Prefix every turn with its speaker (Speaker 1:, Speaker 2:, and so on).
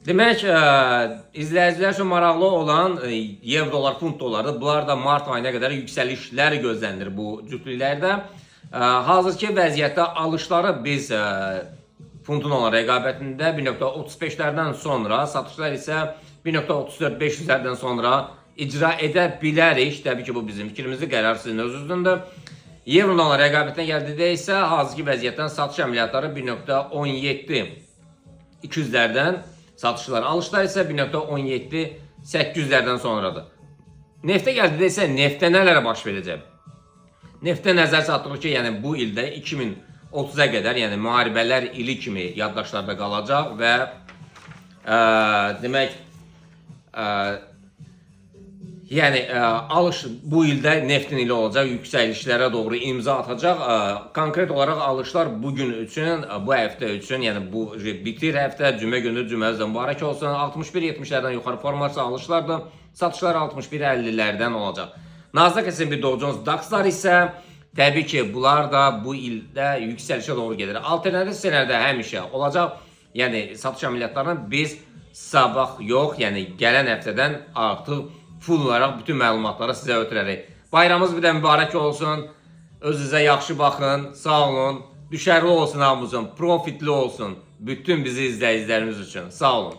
Speaker 1: Demək, izləyicilər üçün maraqlı olan ev dolar, funt dolardır. Bunlar da mart ayına qədər yüksəlişlər gözlənilir bu cütlüklərdə. Hazırki vəziyyətdə alışları biz funtun olan rəqabətində 1.35-lərdən sonra, satışlar isə 1.34-500-lərdən sonra icra edə bilərik. Təbii ki, bu bizim fikrimizi, qərar sizin özünüzdür. Evron olan rəqabətinə gəldikdə isə hazırki vəziyyətdən satış əməliyyatları 1.17 200-lərdən, satışlar, alışlar isə 1.17-800-lərdən sonradır. Neftə gəldikdə isə neftdə nələrə baş verəcək? Neftə nəzər çatdırır ki, yəni bu ildə 2030-a qədər, yəni müharibələr ili kimi yaddaşlarda qalacaq və demək, yəni alış bu ildə neftin ili olacaq, yüksəlişlərə doğru imza atacaq. Konkret olaraq alışlar bugün üçün, bu həftə üçün, yəni bu bitir həftə, cümə günü cümləniz mübarək olsun. 61-70-lərdən yuxarı forması alışlardır. Satışlar 61-50-lərdən olacaq. Nasdaq, S&P, Dow Jones, DAX-lar isə təbii ki, bunlar da bu ildə yüksəlişə doğru gedir. Alternativ ssenaridə həmişə olacaq. Yəni satış əməliyyatlarını biz sabah yox, yəni gələn həftədən artıq full olaraq bütün məlumatları sizə ötürərək. Bayramımız bir də mübarək olsun. Özünüzə yaxşı baxın. Sağ olun. Düşərli olsun hamımızın. Profitli olsun. Bütün bizi izləyicilərimiz üçün. Sağ olun.